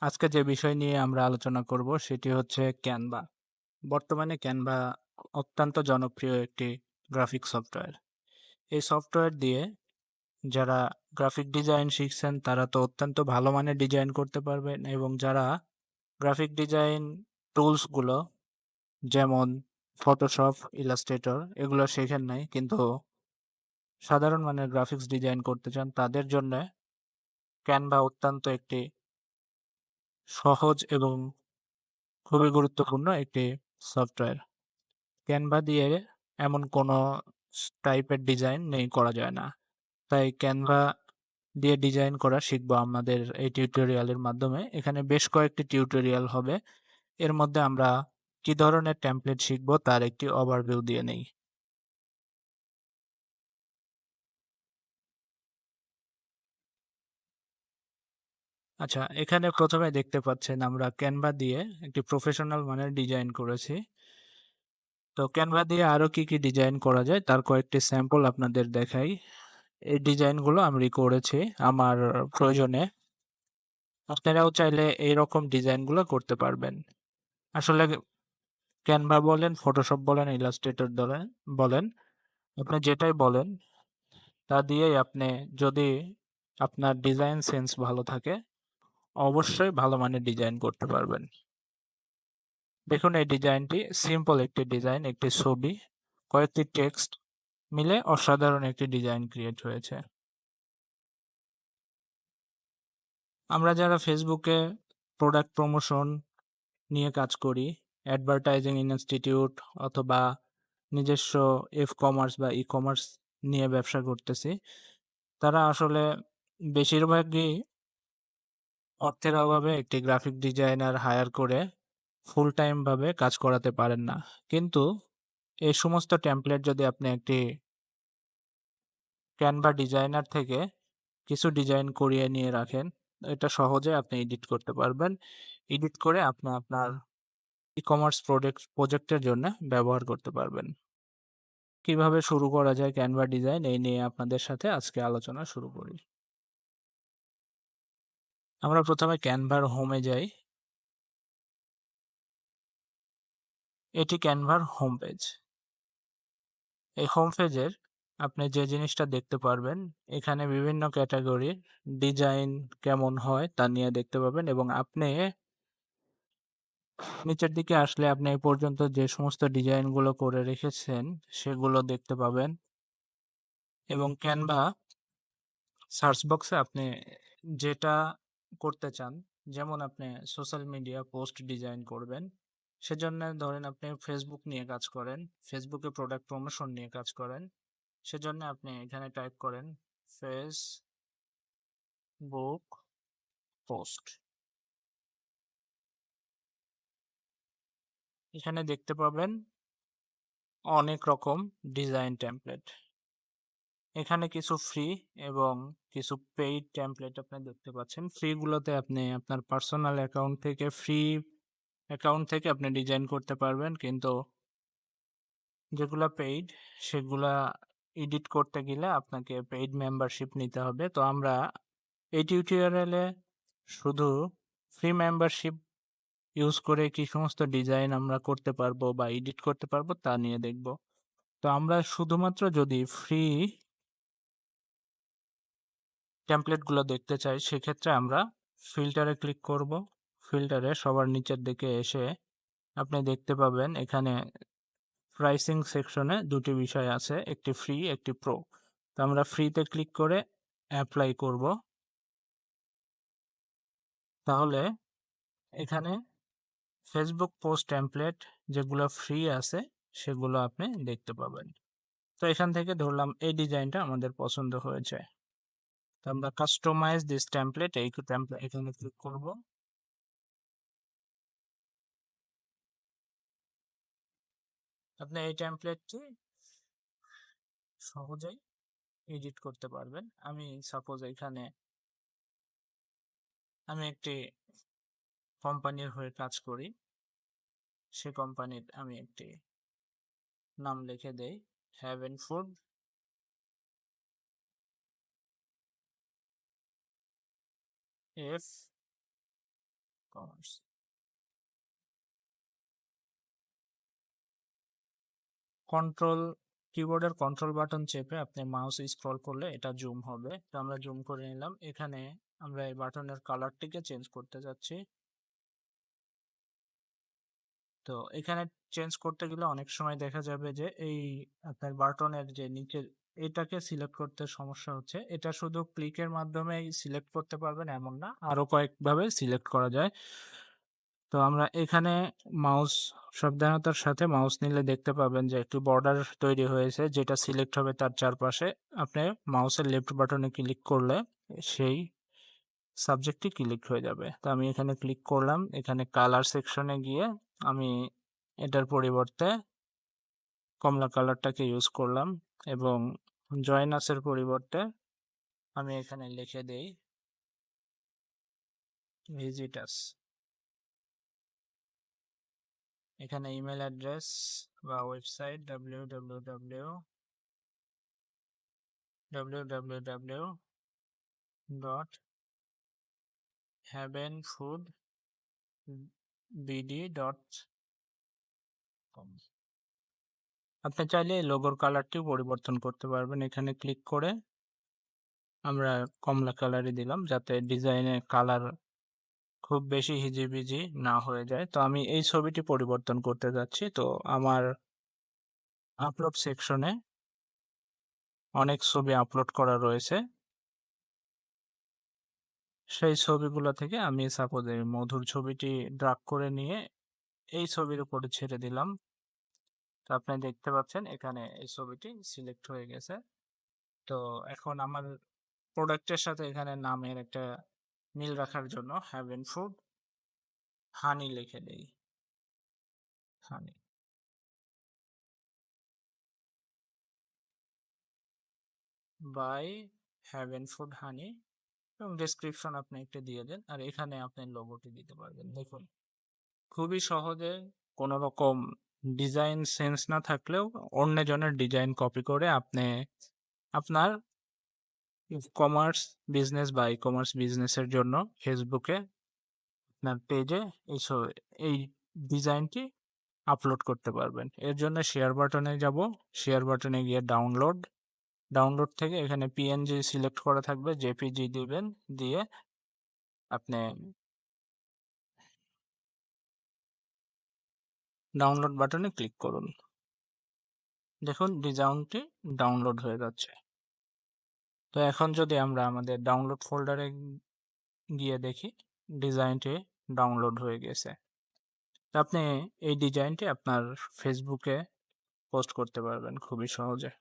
আজকে যে বিষয় নিয়ে আমরা আলোচনা করব সেটি হচ্ছে ক্যানভা। বর্তমানে ক্যানভা অত্যন্ত জনপ্রিয় একটি গ্রাফিক সফটওয়্যার। এই সফটওয়্যার দিয়ে যারা গ্রাফিক ডিজাইন শিখছেন তারা তো অত্যন্ত ভালো মানের ডিজাইন করতে পারবেন, এবং যারা গ্রাফিক ডিজাইন টুলসগুলো যেমন ফটোশপ, ইলাস্ট্রেটর এগুলো শেখেন নাই কিন্তু সাধারণ মানের গ্রাফিক্স ডিজাইন করতে চান, তাদের জন্য ক্যানভা অত্যন্ত একটি সহজ এবং খুবই গুরুত্বপূর্ণ একটি সফটওয়্যার। ক্যানভা দিয়ে এমন কোনো টাইপের ডিজাইন নেই করা যায় না। তাই ক্যানভা দিয়ে ডিজাইন করা শিখবো আমাদের এই টিউটোরিয়ালের মাধ্যমে। এখানে বেশ কয়েকটি টিউটোরিয়াল হবে। এর মধ্যে আমরা কি ধরনের টেমপ্লেট শিখবো তার একটি ওভারভিউ দিয়ে নেই। আচ্ছা, এখানে প্রথমে দেখতে পাচ্ছেন আমরা ক্যানভা দিয়ে একটি প্রফেশনাল মানের ডিজাইন করেছি। তো ক্যানভা দিয়ে আরো কি কি ডিজাইন করা যায় তার কয়েকটি স্যাম্পল আপনাদের দেখাই। এই ডিজাইনগুলো আমি করেছি আমার প্রয়োজনে। আপনারাও চাইলে এইরকম ডিজাইনগুলো করতে পারবেন। আসলে ক্যানভা বলেন, ফটোশপ বলেন, ইলাস্ট্রেটর বলেন, আপনি যেটাই বলেন তা দিয়েই আপনি, যদি আপনার ডিজাইন সেন্স ভালো থাকে, অবশ্যই ভালো মানের ডিজাইন করতে পারবেন। দেখুন এই ডিজাইনটি সিম্পল একটি ডিজাইন, একটি ছবি, কয়েকটি টেক্সট মিলে অসাধারণ একটি ডিজাইন ক্রিয়েট হয়েছে। আমরা যারা ফেসবুকে প্রোডাক্ট প্রমোশন নিয়ে কাজ করি, অ্যাডভার্টাইজিং ইনস্টিটিউট অথবা নিজস্ব কমার্স বা কমার্স নিয়ে ব্যবসা করতেছি, তারা আসলে বেশিরভাগই অর্থের অভাবে একটি গ্রাফিক ডিজাইনার হায়ার করে ফুল টাইম ভাবে কাজ করাতে পারেন না। কিন্তু এই সমস্ত টেমপ্লেট যদি আপনি একটি ক্যানভা ডিজাইনার থেকে কিছু ডিজাইন করিয়ে নিয়ে রাখেন, এটা সহজে আপনি এডিট করতে পারবেন। এডিট করে আপনি আপনার কমার্স প্রজেক্টের জন্য ব্যবহার করতে পারবেন। কিভাবে শুরু করা যায় ক্যানভা ডিজাইন, এই নিয়ে আপনাদের সাথে আজকে আলোচনা শুরু করি। আমরা প্রথমে ক্যানভার হোমে যাই। এটি ক্যানভার হোম পেজ। এই হোম পেজের আপনি যে জিনিসটা দেখতে পারবেন, এখানে বিভিন্ন ক্যাটাগরির ডিজাইন কেমন হয় তা নিয়ে দেখতে পাবেন, এবং আপনি নিচের দিকে আসলে আপনি এই পর্যন্ত যে সমস্ত ডিজাইনগুলো করে রেখেছেন সেগুলো দেখতে পাবেন। এবং ক্যানভা সার্চ বক্সে আপনি যেটা করতে চান, যেমন আপনি সোশ্যাল মিডিয়া পোস্ট ডিজাইন করবেন, সেজন্য ধরেন আপনি ফেসবুক নিয়ে কাজ করেন, ফেসবুকে প্রোডাক্ট প্রমোশন নিয়ে কাজ করেন, সেজন্য আপনি এখানে টাইপ করেন ফেসবুক পোস্ট। এখানে দেখতে পাবেন অনেক রকম ডিজাইন টেমপ্লেট। এখানে কিছু ফ্রি এবং কিছু পেইড টেমপ্লেট আপনি দেখতে পাচ্ছেন। ফ্রি গুলোতে আপনি আপনার পার্সোনাল অ্যাকাউন্ট থেকে আপনি ডিজাইন করতে পারবেন, কিন্তু যেগুলা পেইড সেগুলা এডিট করতে গেলে আপনাকে পেইড মেম্বারশিপ নিতে হবে। তো আমরা এই টিউটোরিয়ালে শুধু ফ্রি মেম্বারশিপ ইউজ করে কি সমস্ত ডিজাইন আমরা করতে পারবো বা এডিট করতে পারবো তা নিয়ে দেখব। তো আমরা শুধুমাত্র যদি ফ্রি টেমপ্লেটগুলো দেখতে চাই, সেক্ষেত্রে আমরা ফিল্টারে ক্লিক করব। ফিল্টারে সবার নিচের দিকে এসে আপনি দেখতে পাবেন এখানে প্রাইসিং সেকশনে দুটি বিষয় আছে, একটি ফ্রি একটি প্রো। তো আমরা ফ্রিতে ক্লিক করে অ্যাপ্লাই করব। তাহলে এখানে ফেসবুক পোস্ট টেমপ্লেট যেগুলো ফ্রি আছে সেগুলো আপনি দেখতে পাবেন। তো এখান থেকে ধরলাম এই ডিজাইনটা আমাদের পছন্দ হয়েছে, তো আমরা কাস্টমাইজ দিস টেমপ্লেট এই টেমপ্লেট এখানে ক্লিক করব। আপনি এই টেমপ্লেটটি সহজেই এডিট করতে পারবেন। আমি সাপোজ এখানে আমি একটি কোম্পানির হয়ে কাজ করি, সে কোম্পানির আমি একটি নাম লিখে দেই, haven food F commerce. Control কিবোর্ডের কন্ট্রোল বাটন চেপে আপনি মাউস স্ক্রল করলে এটা জুম হবে। তো আমরা জুম করে নিলাম। এখানে আমরা এই বাটনের কালারটিকে চেঞ্জ করতে যাচ্ছি। তো এখানে চেঞ্জ করতে গেলে অনেক সময় দেখা যাবে যে এই আপনার বাটনের যে নিচের এটাকে সিলেক্ট করতে সমস্যা হচ্ছে। এটা শুধু ক্লিকের মাধ্যমেই সিলেক্ট করতে পারবেন এমন না, আরো কয়েকভাবে সিলেক্ট করা যায়। তো আমরা এখানে মাউস সাবধানতার সাথে মাউস নিলে দেখতে পাবেন যে একটি বর্ডার তৈরি হয়েছে, যেটা সিলেক্ট হবে তার চারপাশে। আপনি মাউসের লেফট বাটনে ক্লিক করলে সেই সাবজেক্টটি ক্লিক হয়ে যাবে। তো আমি এখানে ক্লিক করলাম। এখানে কালার সেকশনে গিয়ে আমি এটার পরিবর্তে কমলা কালারটাকে ইউজ করলাম এবং জয়নাসের পরিবর্তে আমি এখানে লিখে দেই ভিজিটাস। এখানে ইমেল অ্যাড্রেস বা ওয়েবসাইট www.havenfoodbd.com। আপনি চাইলে এই লোগোর কালারটিও পরিবর্তন করতে পারবেন। এখানে ক্লিক করে আমরা কমলা কালারই দিলাম, যাতে ডিজাইনের কালার খুব বেশি হিজিবিজি না হয়ে যায়। তো আমি এই ছবিটি পরিবর্তন করতে যাচ্ছি। তো আমার আপলোড সেকশনে অনেক ছবি আপলোড করা রয়েছে। সেই ছবিগুলো থেকে আমি সাপোজ এই মধুর ছবিটি ড্রাগ করে নিয়ে এই ছবির উপরে ছেড়ে দিলাম। তো আপনি দেখতে পাচ্ছেন এখানে এই ছবিটি সিলেক্ট হয়ে গেছে। তো এখন আমার প্রোডাক্টের সাথে এখানে নামের একটা মিল রাখার জন্য হ্যাভেন ফুড হানি লিখে দেই। হানি বাই হ্যাভেন ফুড হানি, এবং ডেসক্রিপশন আপনি একটা দিয়ে দেন, আর এখানে আপনি লোগোটি দিতে পারবেন। দেখুন খুবই সহজে, কোনো রকম ডিজাইন সেন্স না থাকলেও অন্যজনের ডিজাইন কপি করে আপনি আপনার কমার্স বিজনেস বা ই কমার্স বিজনেসের জন্য ফেসবুকে আপনার পেজে এই ডিজাইনটি আপলোড করতে পারবেন। এর জন্য শেয়ার বাটনে যাব। শেয়ার বাটনে গিয়ে ডাউনলোড, ডাউনলোড থেকে এখানে পিএনজি সিলেক্ট করা থাকবে, জেপিজি দিবেন, দিয়ে আপনি ডাউনলোড বাটনে ক্লিক করুন। দেখুন ডিজাইনটি ডাউনলোড হয়ে যাচ্ছে। তো এখন যদি আমরা আমাদের ডাউনলোড ফোল্ডারে গিয়ে দেখি, ডিজাইনটি ডাউনলোড হয়ে গেছে। তো আপনি এই ডিজাইনটি আপনার ফেসবুকে পোস্ট করতে পারবেন খুবই সহজে।